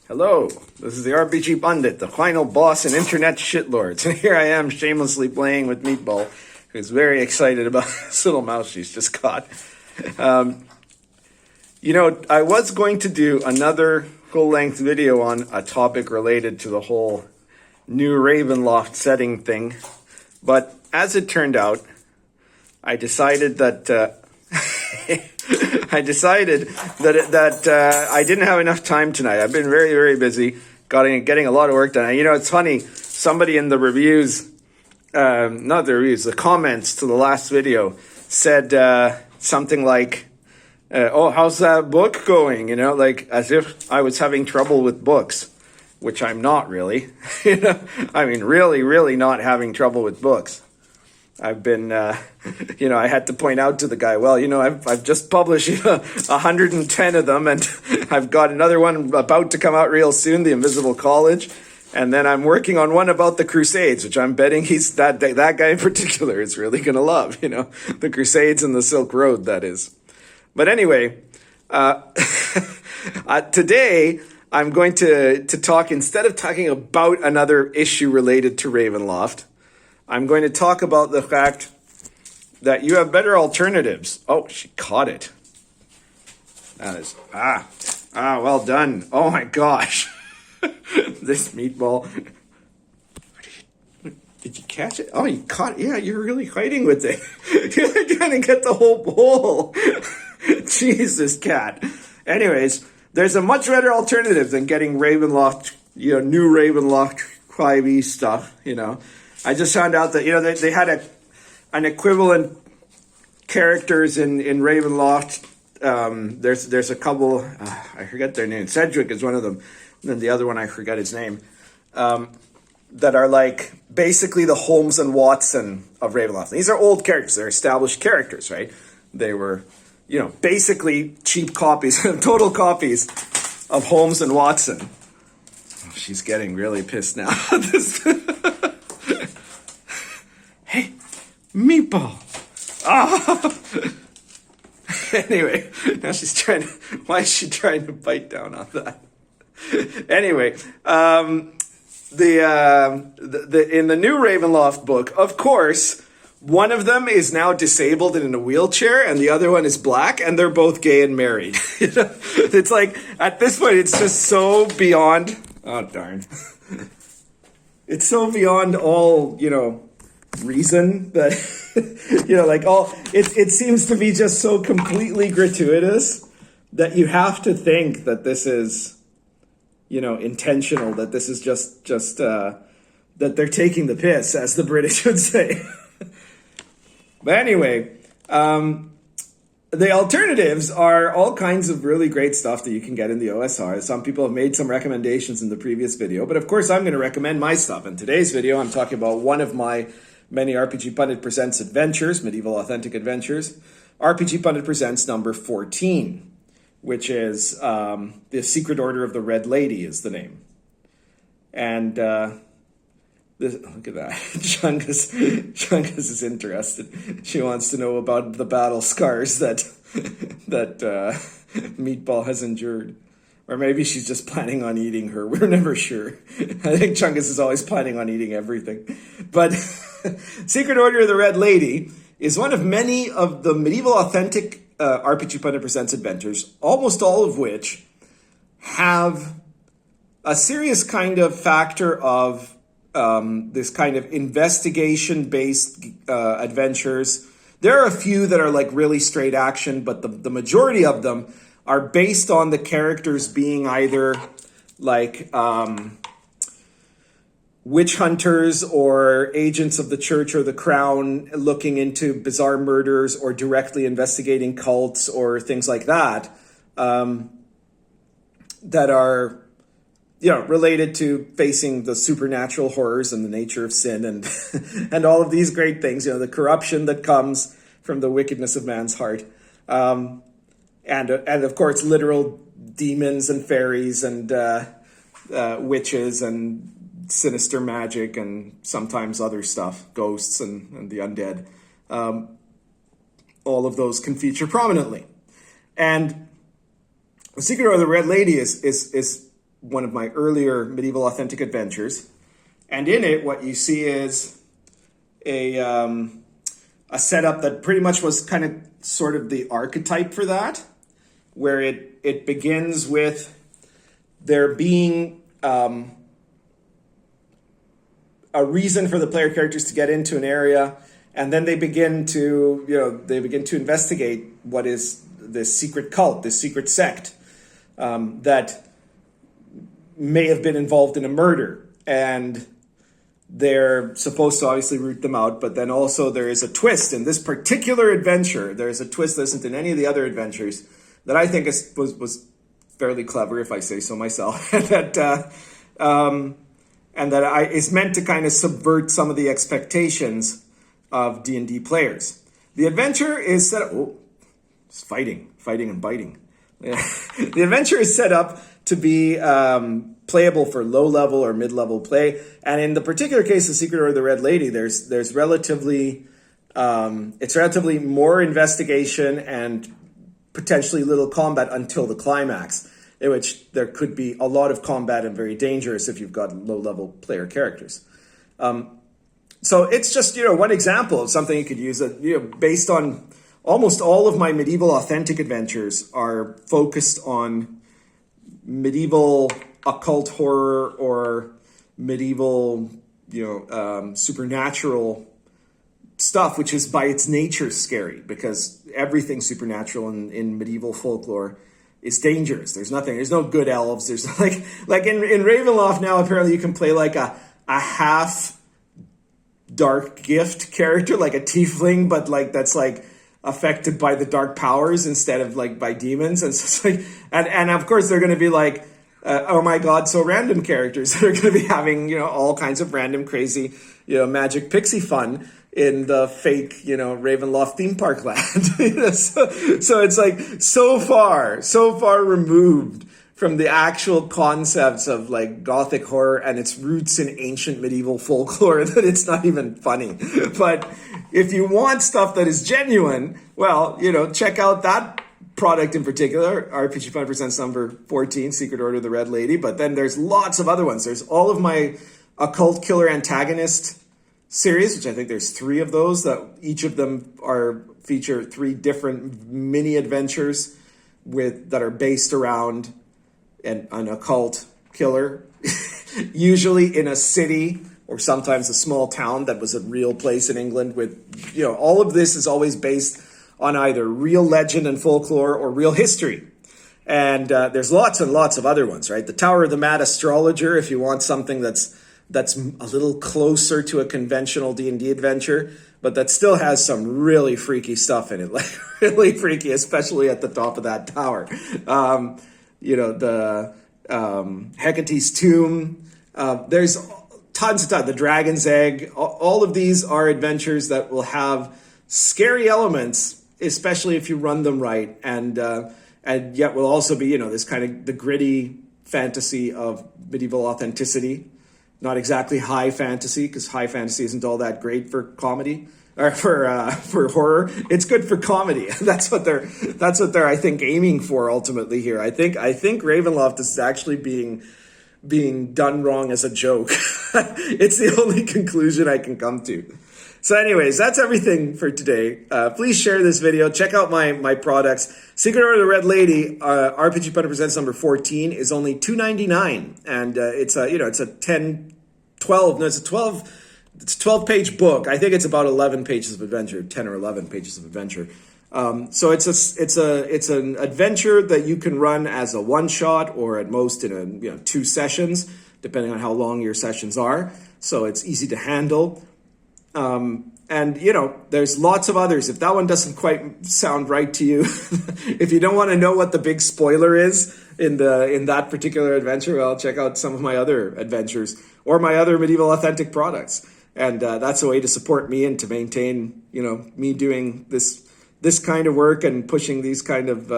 Hello, this is the RPGPundit, the final boss in Internet Shitlords, and here I am shamelessly playing with Meatball, who's very excited about this little mouse she's just caught. I was going to do another full-length video on a topic related to the whole new Ravenloft setting thing, but as it turned out, I decided that I didn't have enough time tonight. I've been very, very busy, getting a lot of work done. And, it's funny, somebody in the reviews, the comments to the last video said something like, oh, how's that book going? As if I was having trouble with books, which I'm not really. Really, really not having trouble with books. I've been, I had to point out to the guy, well, I've just published 110 of them, and I've got another one about to come out real soon, The Invisible College, and then I'm working on one about the Crusades, which I'm betting that guy in particular is really going to love, the Crusades and the Silk Road, that is. But anyway, today I'm going to talk, instead of talking about another issue related to Ravenloft, I'm going to talk about the fact that you have better alternatives. Oh, she caught it. That is, well done. Oh my gosh. This Meatball. Did you catch it? Oh, you caught it. Yeah, you're really fighting with it. You're trying to get the whole bowl. Jesus, cat. Anyways, there's a much better alternative than getting Ravenloft, new Ravenloft 5e stuff, I just found out that, they had an equivalent characters in Ravenloft. There's a couple, I forget their name. Cedric is one of them. And then the other one, I forget his name. That are like basically the Holmes and Watson of Ravenloft. These are old characters. They're established characters, right? They were, basically cheap copies, total copies of Holmes and Watson. Oh, she's getting really pissed now. Hey, Meatball. Anyway, now why is she trying to bite down on that? Anyway, in the new Ravenloft book, of course, one of them is now disabled and in a wheelchair, and the other one is black, and they're both gay and married. It's like, at this point, it's just so beyond, oh darn. It's so beyond all, reason that, it seems to be just so completely gratuitous that you have to think that this is, intentional, that this is just that they're taking the piss, as the British would say. But anyway, the alternatives are all kinds of really great stuff that you can get in the OSR. Some people have made some recommendations in the previous video, but of course I'm going to recommend my stuff. In today's video, I'm talking about one of my many RPGPundit Presents adventures, medieval authentic adventures. RPGPundit Presents number 14, which is The Secret Order of the Red Lady is the name. And look at that. Chungus is interested. She wants to know about the battle scars that Meatball has endured. Or maybe she's just planning on eating her. We're never sure. I think Chungus is always planning on eating everything. But Secret Order of the Red Lady is one of many of the medieval authentic RPGPundit Presents adventures, almost all of which have a serious kind of factor of this kind of investigation-based adventures. There are a few that are like really straight action, but the majority of them are based on the characters being either like witch hunters or agents of the church or the crown looking into bizarre murders or directly investigating cults or things like that, that are, related to facing the supernatural horrors and the nature of sin and and all of these great things, the corruption that comes from the wickedness of man's heart. And of course, literal demons and fairies and witches and sinister magic and sometimes other stuff, ghosts and the undead. All of those can feature prominently. And The Secret Order of the Red Lady is one of my earlier medieval authentic adventures. And in it, what you see is a setup that pretty much was kind of sort of the archetype for that, where it begins with there being a reason for the player characters to get into an area, and then they begin to investigate what is this secret cult, this secret sect that may have been involved in a murder, and they're supposed to obviously root them out. But then also there is a twist in this particular adventure. There's a twist that isn't in any of the other adventures that I think was fairly clever, if I say so myself, and that is meant to kind of subvert some of the expectations of D&D players. The adventure is set up... Oh, it's fighting and biting. The adventure is set up to be playable for low-level or mid-level play. And in the particular case of Secret Order of the Red Lady, there's relatively... it's relatively more investigation and potentially little combat until the climax, in which there could be a lot of combat and very dangerous if you've got low-level player characters. So it's just, one example of something you could use that, based on almost all of my medieval authentic adventures are focused on medieval occult horror or medieval, supernatural stuff, which is by its nature scary, because everything supernatural in medieval folklore is dangerous. There's no good elves. There's like in Ravenloft now, apparently you can play like a half dark gift character, like a tiefling, but like that's like affected by the dark powers instead of like by demons. And so it's like, and of course they're going to be like, oh my God, so random characters that are going to be having, all kinds of random crazy, magic pixie fun in the fake, Ravenloft theme park land. So it's like so far removed from the actual concepts of like Gothic horror and its roots in ancient medieval folklore that it's not even funny. But if you want stuff that is genuine, well, check out that product in particular, RPGPundit presents number 14, Secret Order of the Red Lady. But then there's lots of other ones. There's all of my occult killer antagonist series, which I think there's 3 of those, that each of them feature 3 different mini adventures that are based around an occult killer, usually in a city or sometimes a small town that was a real place in England. With all of this is always based on either real legend and folklore or real history. And there's lots and lots of other ones, right? The Tower of the Mad Astrologer, if you want something that's a little closer to a conventional D&D adventure, but that still has some really freaky stuff in it, like really freaky, especially at the top of that tower. The Hecate's Tomb. There's tons, the Dragon's Egg. All of these are adventures that will have scary elements, especially if you run them right, and yet will also be, this kind of the gritty fantasy of medieval authenticity. Not exactly high fantasy, because high fantasy isn't all that great for comedy or for horror. It's good for comedy. That's what they're I think aiming for ultimately here. I think Ravenloft is actually being done wrong as a joke. It's the only conclusion I can come to. So anyways, that's everything for today. Please share this video. Check out my products. Secret Order of the Red Lady, RPGPundit presents number 14, is only $2.99, and it's a 12-page book. I think it's about 11 pages of adventure, 10 or 11 pages of adventure. So it's an adventure that you can run as a one shot or at most in 2 sessions, depending on how long your sessions are. So it's easy to handle. And there's lots of others. If that one doesn't quite sound right to you, if you don't want to know what the big spoiler is in that particular adventure, well, check out some of my other adventures or my other medieval authentic products. And that's a way to support me and to maintain, me doing this kind of work and pushing this kind of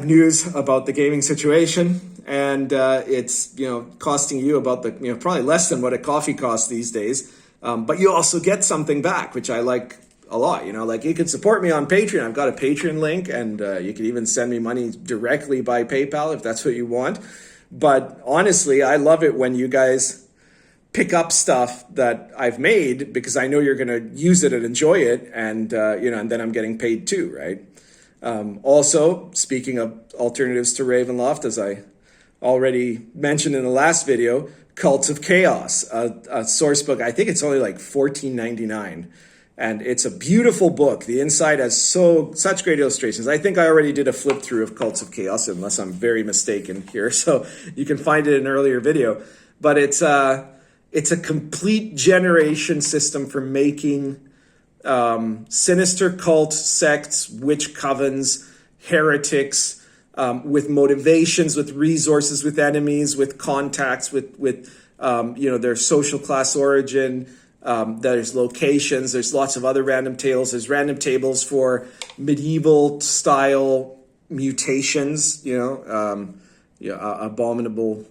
news about the gaming situation. And it's costing you about probably less than what a coffee costs these days. But you also get something back, which I like a lot. You know, like you can support me on Patreon. I've got a Patreon link, and you can even send me money directly by PayPal if that's what you want. But honestly, I love it when you guys pick up stuff that I've made, because I know you're going to use it and enjoy it, and and then I'm getting paid too, right? Also, speaking of alternatives to Ravenloft, as I already mentioned in the last video, Cults of Chaos, a source book. I think it's only like $14.99, and it's a beautiful book. The inside has such great illustrations. I think I already did a flip through of Cults of Chaos, unless I'm very mistaken here. So you can find it in an earlier video. But it's a complete generation system for making sinister cult sects, witch covens, heretics, with motivations, with resources, with enemies, with contacts, with their social class origin. There's locations. There's lots of other random tables. There's random tables for medieval style mutations. Abominable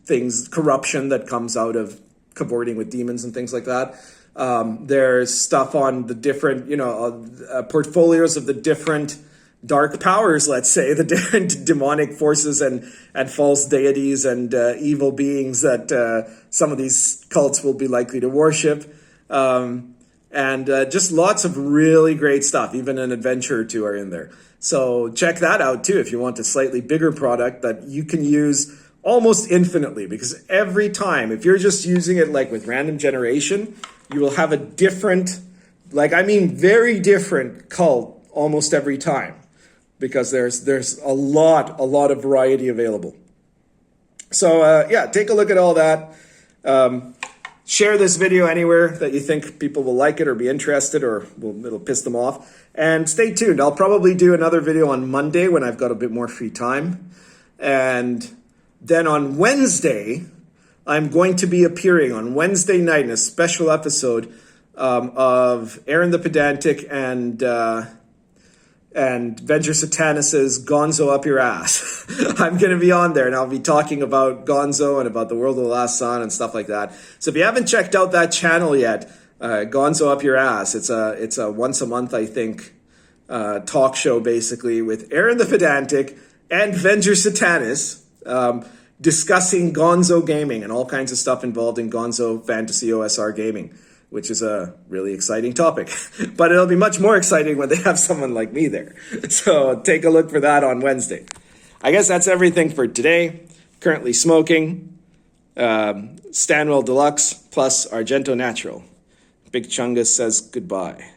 things, corruption that comes out of cavorting with demons and things like that. There's stuff on the different, portfolios of the different dark powers, let's say, the different demonic forces and false deities and evil beings that some of these cults will be likely to worship. And just lots of really great stuff. Even an adventure or two are in there. So check that out too if you want a slightly bigger product that you can use almost infinitely, because every time, if you're just using it like with random generation, you will have a different, very different cult almost every time, because there's a lot of variety available. So take a look at all that. Share this video anywhere that you think people will like it or be interested, or it'll piss them off. And stay tuned. I'll probably do another video on Monday when I've got a bit more free time. And then on Wednesday, I'm going to be appearing on Wednesday night in a special episode of Aaron the Pedantic and Venture Satanis's Gonzo Up Your Ass. I'm going to be on there, and I'll be talking about Gonzo and about the World of the Last Sun and stuff like that. So if you haven't checked out that channel yet, Gonzo Up Your Ass, it's a once a month, I think, talk show basically with Aaron the Pedantic and Venture Satanis, discussing Gonzo gaming and all kinds of stuff involved in Gonzo Fantasy OSR gaming, which is a really exciting topic. But it'll be much more exciting when they have someone like me there. So take a look for that on Wednesday. I guess that's everything for today. Currently smoking Stanwell Deluxe plus Argento Natural. Big Chungus says goodbye.